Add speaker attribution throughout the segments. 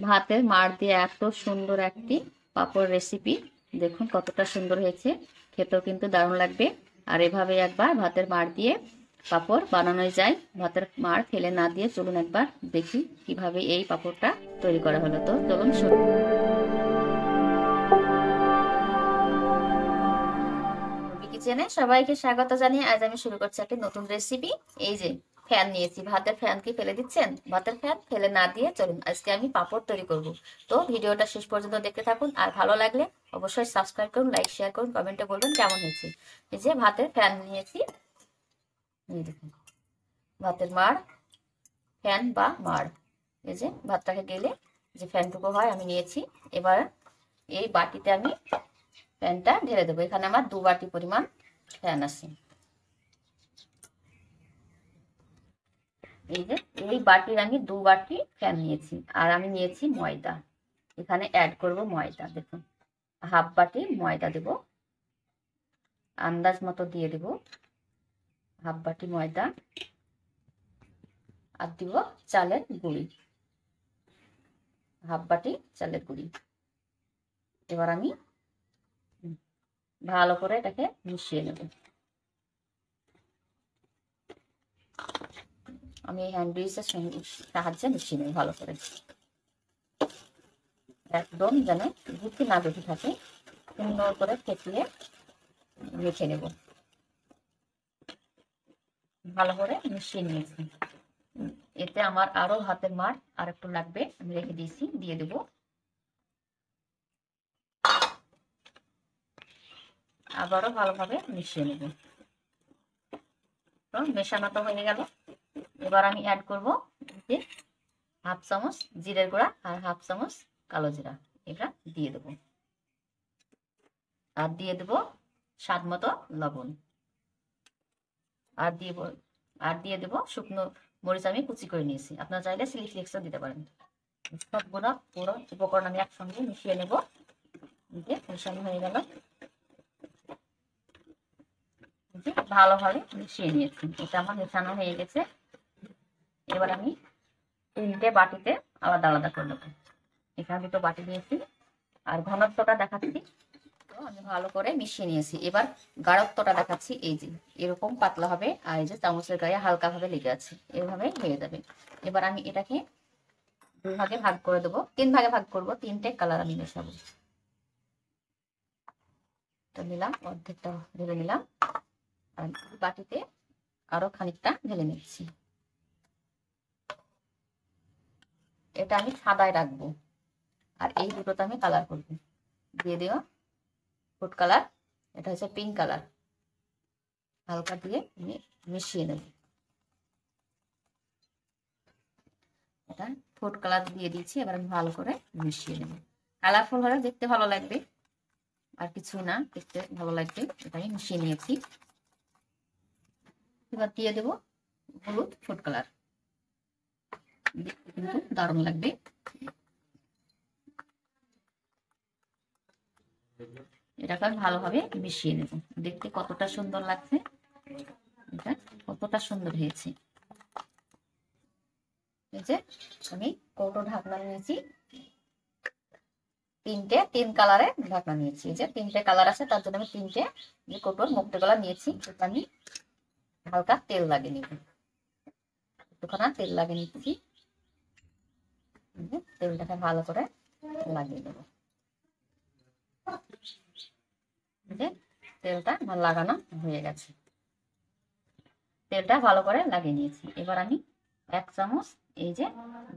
Speaker 1: ভাতের মাড় দিয়ে এত সুন্দর একটি পাঁপড় রেসিপি, দেখুন কতটা সুন্দর হয়েছে, খেতেও কিন্তু দারুণ লাগবে। আর এভাবে একবার ভাতের মাড় দিয়ে পাঁপড় বানানোই যায়। ভাতের মাড় ফেলে না দিয়ে চলুন একবার দেখি কিভাবে এই পাঁপড়টা তৈরি করা হলো। তো চলুন শুরু। কিচেনে সবাইকে স্বাগত জানিয়ে আজ আমি শুরু করছি একটা নতুন রেসিপি। এই যে ফ্যান নিয়েছি, ভাতের ফ্যান কি ফেলে দিচ্ছেন? ভাতের ফ্যান ফেলে না দিয়ে চলুন আজকে আমি পাঁপড় তৈরি করব। তো ভিডিওটা শেষ পর্যন্ত দেখতে থাকুন, আর ভালো লাগলে অবশ্যই সাবস্ক্রাইব করুন, লাইক শেয়ার করুন, কমেন্টে বলবেন কেমন হয়েছে। এই যে ভাতের ফ্যান নিয়েছি, এই দেখুন ভাতের মাড়, ফ্যান বা মাড়। এই যে ভাতটাকে গেলে যে ফ্যানটুকু হয় আমি নিয়েছি। এবার এই বাটিতে আমি ফ্যানটা ঢেলে দেবো। এখানে আমার 2 বাটি পরিমাণ ফ্যান আছে। এই যে এই বাটির আমি 2 বাটি ফ্যান নিয়েছি, আর আমি নিয়েছি ময়দা। এখানে অ্যাড করব ময়দা। দেখুন হাফ বাটি ময়দা দেব, আন্দাজ মতো দিয়ে দেব হাফ বাটি ময়দা। আর দিব চালের গুঁড়ি, হাফ বাটি চালের গুঁড়ি। এবার আমি ভালো করে এটাকে মিশিয়ে নেব। আমি এই হ্যান্ড উইচের সাহায্যে মিশিয়ে নেব ভালো করে, একদম যেন গুটি না বেঁধে থাকে। সুন্দর করে ফেটিয়ে রেখে নেব। ভালো করে মিশিয়ে নিয়েছি। এতে আমার আরো হাতের মাড় আর একটু লাগবে, আমি রেখে দিয়েছি, দিয়ে দেব। আবারও ভালোভাবে মিশিয়ে নেব। তো মেশানো তো হয়ে গেল। এবার আমি অ্যাড করব যে হাফ চামচ জিরের গুঁড়া আর হাফ চামচ কালো জিরা, এটা দিয়ে দেব। আর দিয়ে দেব স্বাদ মতো লবণ। আর দিয়ে দেব শুকনো মরিচ, আমি কুচি করে নিয়েছি। আপনারা চাইলে চিলি ফ্লেক্সও দিতে পারেন। সবগুলো পুরো উপকরণ আমি একসঙ্গে মিশিয়ে নেব। মিশানো হয়ে গেল, ভালোভাবে মিশিয়ে নিয়েছি। এটা আমার মেশানো হয়ে গেছে। এবার আমি 3টে বাটিতে আলাদা আলাদা করে নেবো। এখানে 2টো বাটি নিয়েছি, আর ঘনত্বটা দেখাচ্ছি। তো আমি ভালো করে মিশিয়ে নিয়েছি। এবার গাঢ়ত্বটা দেখাচ্ছি। এই যে এরকম পাতলা হবে, আর এই যে চামচের গায়ে হালকা ভাবে লেগে আছে, এভাবে হয়ে যাবে। এবার আমি এটাকে 2 ভাগে ভাগ করে দেবো, 3 ভাগে ভাগ করব। 3টে কালার আমি মেশাবো। তো নিলাম, অর্ধেকটা ঢেলে নিলাম, আর বাটিতে আরো খানিকটা ঢেলে নিচ্ছি। এটা আমি সাদায় রাখবো, আর এই দুটোতে আমি কালার করবো। দিয়ে দেওয়া ফুড কালার, এটা হচ্ছে পিঙ্ক কালার। হালকা দিয়ে মিশিয়ে নেব। এটা ফুড কালার দিয়ে দিয়েছি। এবার আমি ভালো করে মিশিয়ে নেব। কালারফুল হলে দেখতে ভালো লাগবে, আর কিছু না, দেখতে ভালো লাগবে। এটা আমি মিশিয়ে নিয়েছি। এবার দিয়ে দেব হলুদ ফুড কালার, দেখতে কিন্তু দারুণ লাগবে। এটাকে আমি ভালোভাবে মিশিয়ে নেব। দেখতে কতটা সুন্দর লাগছে, এটা কতটা সুন্দর হয়েছে। এই যে আমি কৌটো ঢাকনা নিয়েছি, 3 কালারের ঢাকনা নিয়েছি। এই যে 3টে কালার আছে, তার জন্য আমি 3টে যে কৌটোর মুক্ত কালার নিয়েছি। এটা আমি হালকা তেল লাগিয়ে নিব, একটুখানা তেল লাগিয়ে নিচ্ছি। তেলটাকে ভালো করে লাগিয়ে দেবো। তেলটা আমার লাগানো হয়ে গেছে, তেলটা ভালো করে লাগিয়ে নিয়েছি। এবার আমি 1 চামচ এই যে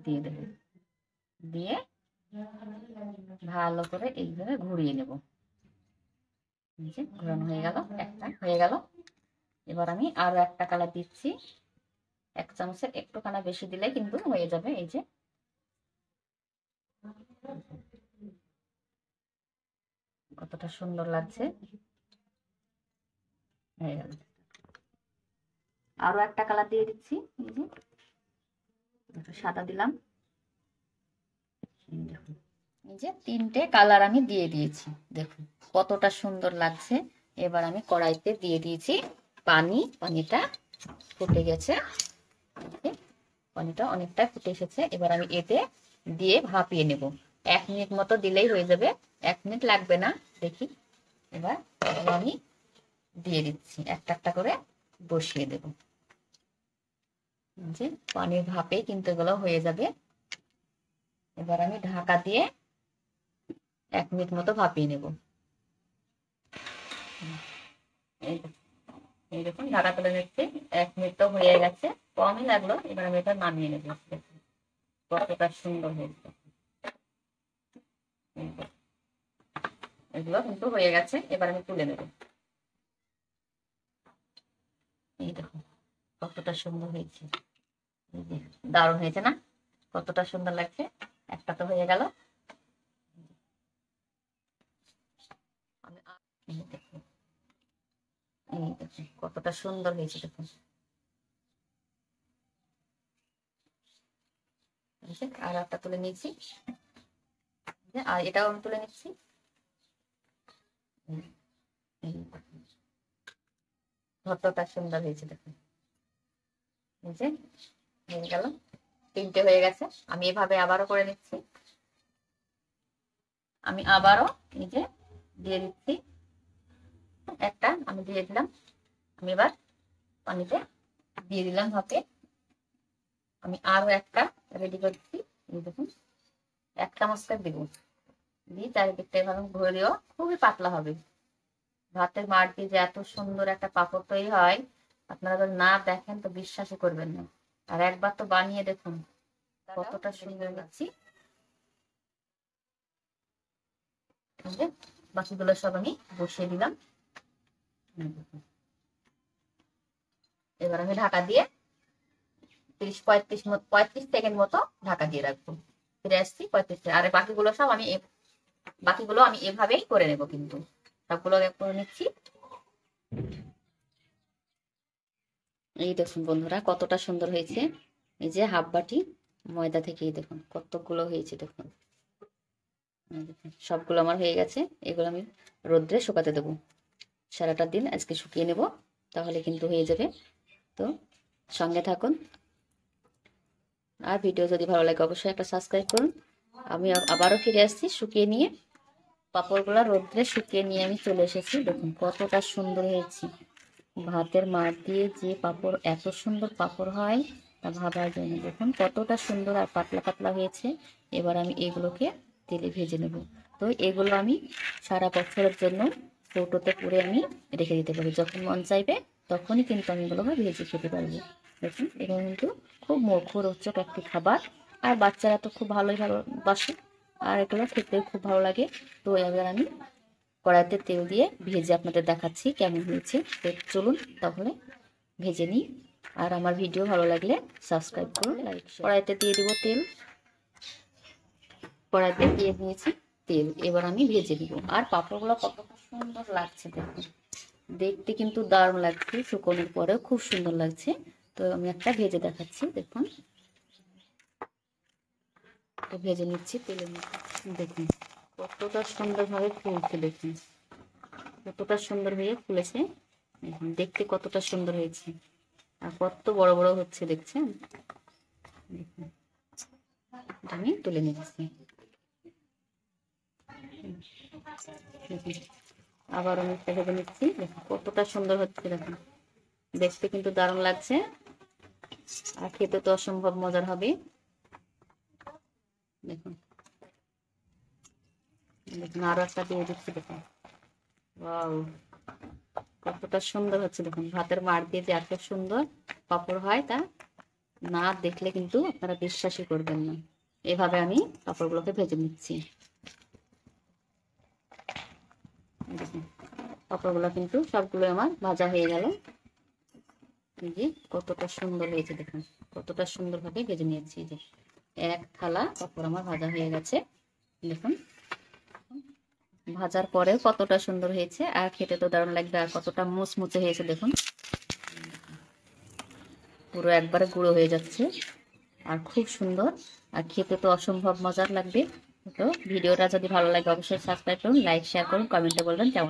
Speaker 1: দিয়ে দেব, দিয়ে ভালো করে এইভাবে ঘুরিয়ে নেব। এই যে ঘোরানো হয়ে গেল, একটা হয়ে গেল। এবার আমি আরো একটা কালার দিচ্ছি। 1 চামচের একটুখানা বেশি দিলে কিন্তু হয়ে যাবে। এই যে কতটা সুন্দর লাগছে, হয়ে গেল। আরো একটা কালার দিয়ে দিচ্ছি। এই যে সাদা দিলাম। এই যে 3টে কালার আমি দিয়ে দিয়েছি, দেখুন কতটা সুন্দর লাগছে। এবার আমি কড়াইতে দিয়ে দিয়েছি পানি। পানিটা ফুটে গেছে, পানিটা অনেকটা ফুটে এসেছে। এবার আমি এতে দিয়ে ভাপিয়ে নেব। 1 মিনিট মতো দিলেই হয়ে যাবে, 1 মিনিট লাগবে না। দেখি এবার আমি দিয়ে দিচ্ছি, একটা একটা করে বসিয়ে দেব। যে পানির ভাপে কিন্তু এগুলো হয়ে যাবে। এবার আমি ঢাকা দিয়ে 1 মিনিট মতো ভাপিয়ে নেব। এই দেখুন ঢাকা তুলে নিচ্ছি, 1 মিনিট তো হয়ে গেছে, কমই লাগলো। এবার আমি এটা নামিয়ে নেব। কতটা সুন্দর হয়েছে, এগুলো কিন্তু হয়ে গেছে। এবার আমি তুলে নেব। এই দেখুন কতটা সুন্দর হয়েছে, দারুণ হয়েছে না? কতটা সুন্দর লাগছে। একটা তো হয়ে গেল। এই দেখুন, এই দেখুন কতটা সুন্দর হয়েছে। দেখুন আর একটা তুলে নিয়েছি, আর এটাও আমি তুলে নিচ্ছি। কতটা সুন্দর হয়েছে দেখুন। এই যে হয়ে গেল, 3টে হয়ে গেছে। আমি এভাবে আবারও করে নিচ্ছি। আমি আবারও এই যে দিয়ে দিচ্ছি, একটা আমি দিয়ে দিলাম। আমি এবার পানিতে দিয়ে দিলাম ভাপে। আমি আরো একটা রেডি করছি। এই দেখুন 1 চামচ করে দিব, দিয়ে চারিদিকটা এভাবে ঘুরে দিও। খুবই পাতলা হবে। ভাতের মাড় দিয়ে যে এত সুন্দর একটা পাঁপড় তৈরি হয়, আপনারা যদি না দেখেন তো বিশ্বাসই করবেন না। আর একবার তো বানিয়ে দেখুন কতটা সুন্দর লাগছে। বাকিগুলো সব আমি বসিয়ে দিলাম। এবার আমি ঢাকা দিয়ে 35 সেকেন্ড মতো ঢাকা দিয়ে রাখবো। ফিরে আসছি 35 সেকেন্ড। আর বাকিগুলো আমি এভাবেই করে নেব, কিন্তু সবগুলো করে নিচ্ছি। এই দেখুন বন্ধুরা কতটা সুন্দর হয়েছে। এই যে হাফ বাটি ময়দা থেকে দেখুন কতগুলো হয়েছে। দেখুন সবগুলো আমার হয়ে গেছে। এগুলো আমি রোদ্রে শুকাতে দেবো। সারাটা দিন আজকে শুকিয়ে নেব, তাহলে কিন্তু হয়ে যাবে। তো সঙ্গে থাকুন। আর ভিডিও যদি ভালো লাগে অবশ্যই একটা সাবস্ক্রাইব করুন। আমি আবারও ফিরে আসছি শুকিয়ে নিয়ে। পাঁপড়গুলো রোদ্রে শুকিয়ে নিয়ে আমি চলে এসেছি। দেখুন কতটা সুন্দর হয়েছে। ভাতের মাড় দিয়ে যে পাঁপড়, এত সুন্দর পাঁপড় হয় তা ভাবার জন্য। দেখুন কতটা সুন্দর আর পাতলা পাতলা হয়েছে। এবার আমি এগুলোকে তেলে ভেজে নেব। তো এগুলো আমি সারা বছরের জন্য কৌটোতে পুরে আমি রেখে দিতে পারি। যখন মন চাইবে তখনই কিন্তু আমি এগুলোকে ভেজে খেতে পারবো। দেখুন এগুলো কিন্তু খুব মুখরোচক একটি খাবার, আর বাচ্চারা তো খুব ভালোবাসে, আর এগুলো খেতে খুব ভালো লাগে। তো এবার আমি কড়াইতে তেল দিয়ে ভেজে আপনাদের দেখাচ্ছি কেমন হয়েছে। তো চলুন তাহলে ভেজে নিই। আর আমার ভিডিও ভালো লাগলে সাবস্ক্রাইব করুন, লাইক। কড়াইতে দিয়ে দিব তেল। কড়াইতে দিয়ে দিয়েছি তেল। এবার আমি ভেজে দিব। আর পাঁপড়গুলো কতটা সুন্দর লাগছে দেখুন, দেখতে কিন্তু দারুণ লাগছে। শুকনোর পরেও খুব সুন্দর লাগছে। তো আমি একটা ভেজে দেখাচ্ছি। দেখুন ভেজে নিচ্ছি তেলের মধ্যে। দেখুন কতটা সুন্দরভাবে ফুলছে। দেখুন কতটা সুন্দর হয়ে ফুলেছে। দেখতে কতটা সুন্দর হয়েছে, আর কত বড় বড় হচ্ছে দেখছেন। আমি তুলে নিচ্ছি। আবার আমি ভেজে নিচ্ছি। দেখুন কতটা সুন্দর হচ্ছে। দেখুন দেখতে কিন্তু দারুণ লাগছে, আর খেতে তো অসম্ভব মজার হবে। দেখুন দেখুন আরো একটা দিয়ে দিচ্ছি। দেখুন ওয়াও কতটা সুন্দর হচ্ছে। দেখুন ভাতের মাড় দিয়ে যে এত সুন্দর পাঁপড় হয় তা না দেখলে কিন্তু আপনারা বিশ্বাসই করবেন না। এভাবে আমি পাঁপড়গুলোকে ভেজে নিচ্ছি। দেখুন পাঁপড়গুলো কিন্তু সবগুলো আমার ভাজা হয়ে গেল। এই যে কতটা সুন্দর হয়েছে। দেখুন কতটা সুন্দরভাবে ভেজে নিয়েছি। যে এক থালা পাঁপড় আমার ভাজা হয়ে গেছে। দেখুন ভাজার পরে কতটা সুন্দর হয়েছে, আর খেতে তো দারুণ লাগবে। আর কতটা মুচমুচে হয়েছে দেখুন, পুরো একবারে গুঁড়ো হয়ে যাচ্ছে, আর খুব সুন্দর। আর খেতে তো অসম্ভব মজার লাগবে। তো ভিডিওটা যদি ভালো লাগে অবশ্যই সাবস্ক্রাইব করুন, লাইক শেয়ার করুন, কমেন্টে বলবেন কেমন।